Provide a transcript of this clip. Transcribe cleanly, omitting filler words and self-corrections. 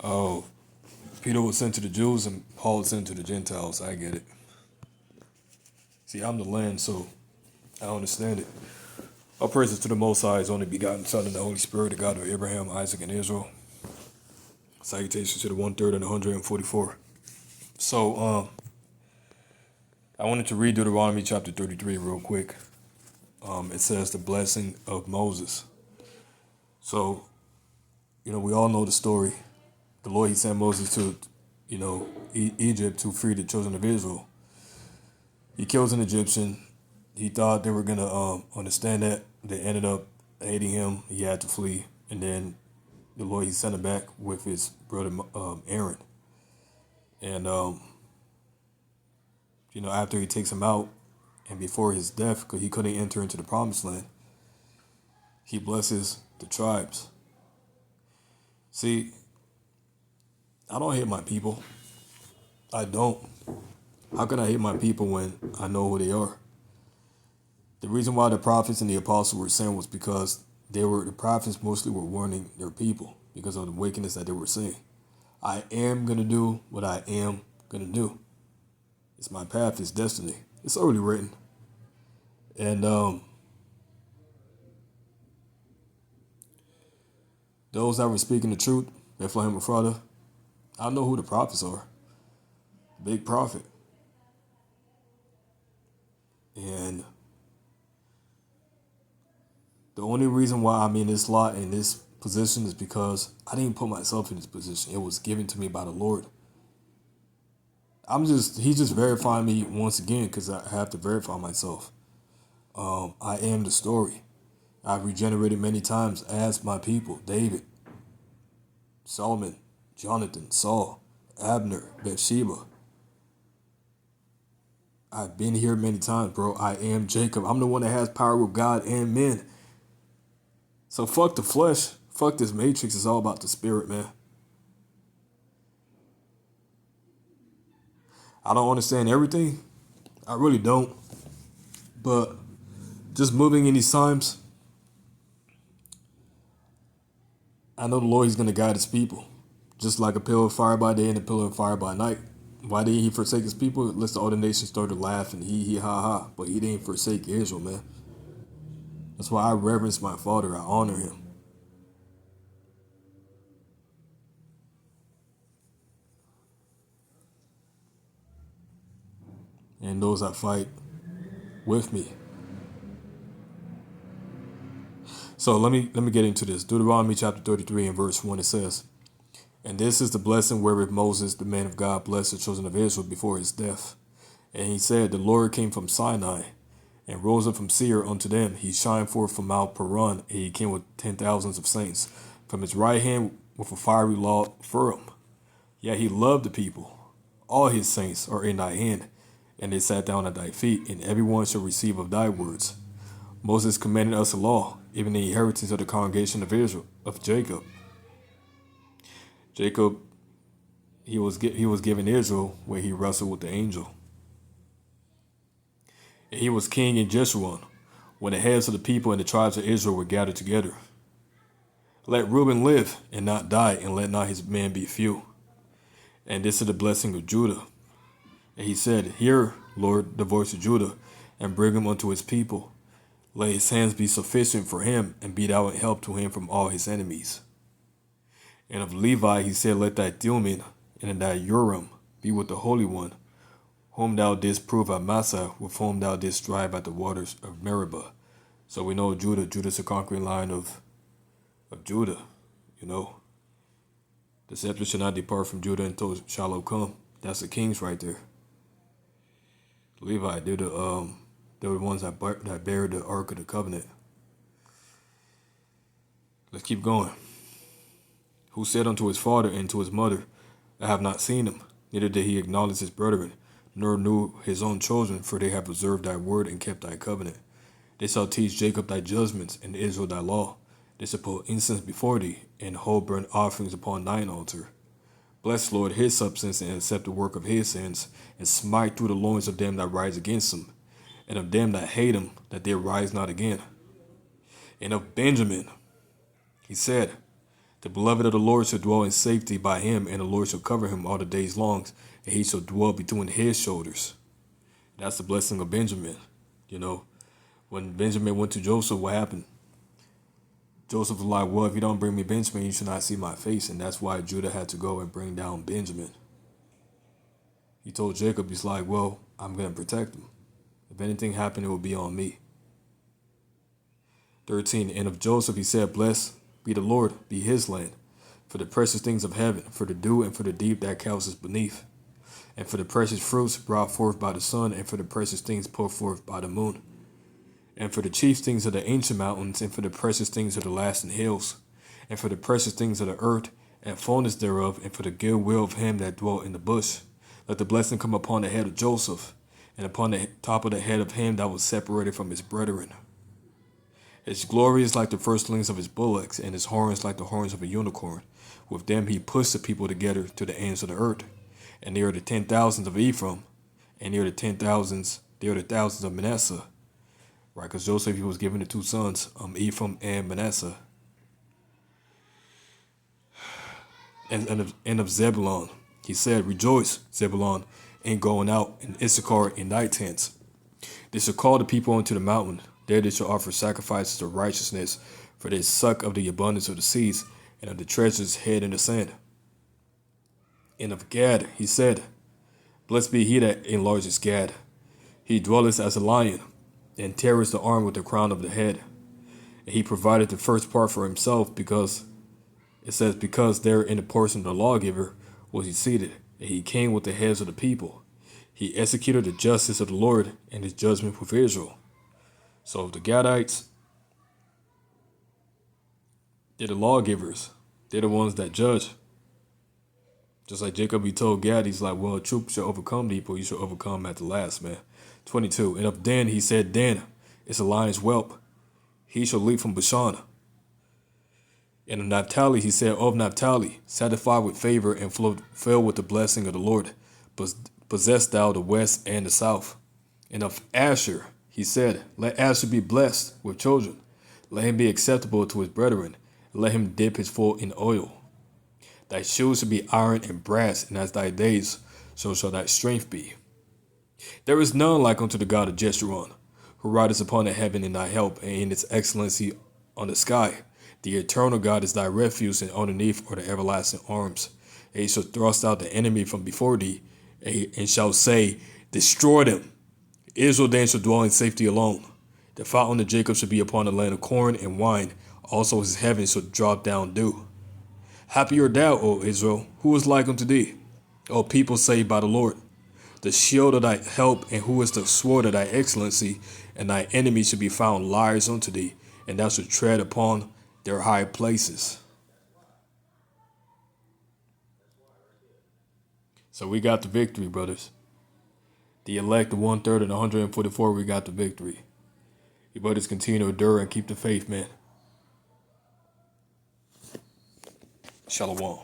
Oh, Peter was sent to the Jews and Paul was sent to the Gentiles. I get it. See, I'm the land, so I understand it. All praises to the Most High, His only begotten Son, and the Holy Spirit, the God of Abraham, Isaac, and Israel. Salutations to the 1/3 and the 144. So, I wanted to read Deuteronomy chapter 33 real quick. It says the blessing of Moses. So, we all know the story. The Lord, He sent Moses to, Egypt to free the children of Israel. He kills an Egyptian. He thought they were going to understand that. They ended up hating him. He had to flee. And then the Lord, He sent him back with his brother Aaron. And, after He takes him out and before his death, because he couldn't enter into the promised land, He blesses the tribes. See, I don't hate my people. I don't. How can I hate my people when I know who they are? The reason why the prophets and the apostles were sent was because the prophets mostly were warning their people because of the wickedness that they were seeing. I am going to do what I am going to do. It's my path, it's destiny. It's already written. And those that were speaking the truth, Bethlehem Ephrata, I know who the prophets are. Big prophet. And the only reason why I'm in this lot, in this position, is because I didn't put myself in this position. It was given to me by the Lord. He's just verifying me once again because I have to verify myself. I am the story. I've regenerated many times as my people. David, Solomon, Jonathan, Saul, Abner, Bathsheba. I've been here many times, bro. I am Jacob. I'm the one that has power with God and men. So fuck the flesh. Fuck this matrix. It's all about the spirit, man. I don't understand everything. I really don't. But just moving in these times, I know the Lord, He's going to guide His people. Just like a pillar of fire by day and a pillar of fire by night. Why didn't He forsake His people? Lest all the nations start to laugh and he, ha, ha. But He didn't forsake Israel, man. That's why I reverence my Father. I honor Him. And those that fight with me. So let me get into this. Deuteronomy chapter 33 and verse 1, it says, "And this is the blessing wherewith Moses, the man of God, blessed the children of Israel before his death. And he said, The Lord came from Sinai, and rose up from Seir unto them. He shined forth from Mount Paran, and He came with 10,000s of saints. From His right hand with a fiery law firm. Yet He loved the people. All His saints are in thy hand, and they sat down at thy feet, and every one shall receive of thy words. Moses commanded us a law, even the inheritance of the congregation of Israel, of Jacob." Jacob, he was given Israel where he wrestled with the angel. And he was king in Jeshurun, when the heads of the people and the tribes of Israel were gathered together. "Let Reuben live and not die, and let not his men be few. And this is the blessing of Judah. And he said, Hear, Lord, the voice of Judah, and bring him unto his people. Let his hands be sufficient for him, and be thou in help to him from all his enemies. And of Levi he said, Let thy Thummim and thy Urim be with the Holy One, whom thou didst prove at Massah, with whom thou didst strive at the waters of Meribah." So we know Judah's the conquering line of Judah, The scepter shall not depart from Judah until Shiloh come. That's the kings right there. Levi, they're the ones that bear the Ark of the Covenant. Let's keep going. "Who said unto his father and to his mother, I have not seen him, neither did he acknowledge his brethren, nor knew his own children, for they have observed thy word and kept thy covenant. They shall teach Jacob thy judgments, and Israel thy law. They shall put incense before thee, and hold burnt offerings upon thine altar. Bless, Lord, his substance, and accept the work of his hands, and smite through the loins of them that rise against him, and of them that hate him, that they rise not again. And of Benjamin, he said, The beloved of the Lord shall dwell in safety by him, and the Lord shall cover him all the days long, and he shall dwell between his shoulders. That's the blessing of Benjamin. You know, when Benjamin went to Joseph, what happened? Joseph was like, well, if you don't bring me Benjamin, you should not see my face. And that's why Judah had to go and bring down Benjamin. He told Jacob, he's like, well, I'm going to protect him. If anything happened, it will be on me. 13, and of Joseph he said, blessed be the Lord, be his land, for the precious things of heaven, for the dew and for the deep that couches beneath, and for the precious fruits brought forth by the sun, and for the precious things put forth by the moon, and for the chief things of the ancient mountains, and for the precious things of the lasting hills, and for the precious things of the earth, and fullness thereof, and for the good will of him that dwelt in the bush. Let the blessing come upon the head of Joseph, and upon the top of the head of him that was separated from his brethren. His glory is like the firstlings of his bullocks, and his horns like the horns of a unicorn. With them he pushed the people together to the ends of the earth. And they are the 10,000s of Ephraim, and they are the 10,000s, they are the thousands of Manasseh. Right, because Joseph, he was given the two sons, Ephraim and Manasseh. And of Zebulun, he said, rejoice, Zebulun, in going out, and Issachar in thy tents. They shall call the people unto the mountain. There they shall offer sacrifices of righteousness, for they suck of the abundance of the seas, and of the treasures hid in the sand. And of Gad he said, blessed be he that enlarges Gad. He dwelleth as a lion, and teareth the arm with the crown of the head. And he provided the first part for himself, because it says, because there in the portion of the lawgiver was he seated, and he came with the heads of the people. He executed the justice of the Lord and his judgment with Israel. So the Gadites, they're the lawgivers. They're the ones that judge. Just like Jacob, he told Gad, he's like, well, truth shall overcome thee, but you shall overcome at the last, man. 22, and of Dan he said, Dan is a lion's whelp. He shall leap from Bashan. And of Naphtali he said, of Naphtali, satisfied with favor and filled with the blessing of the Lord, possess thou the west and the south. And of Asher he said, let Asher be blessed with children. Let him be acceptable to his brethren, and let him dip his foot in oil. Thy shoes shall be iron and brass, and as thy days, so shall thy strength be. There is none like unto the God of Jeshurun, who rideth upon the heaven in thy help, and in its excellency on the sky. The eternal God is thy refuge, and underneath are the everlasting arms. And he shall thrust out the enemy from before thee, and shall say, destroy them. Israel then shall dwell in safety alone. The fountain of Jacob shall be upon the land of corn and wine. Also his heaven shall drop down dew. Happy art thou, O Israel, who is like unto thee, O people saved by the Lord. The shield of thy help, and who is the sword of thy excellency, and thy enemies shall be found liars unto thee, and thou shalt tread upon their high places. So we got the victory, brothers. The elect, the 1/3 and 144, we got the victory. You brothers continue to endure and keep the faith, man. Shalom.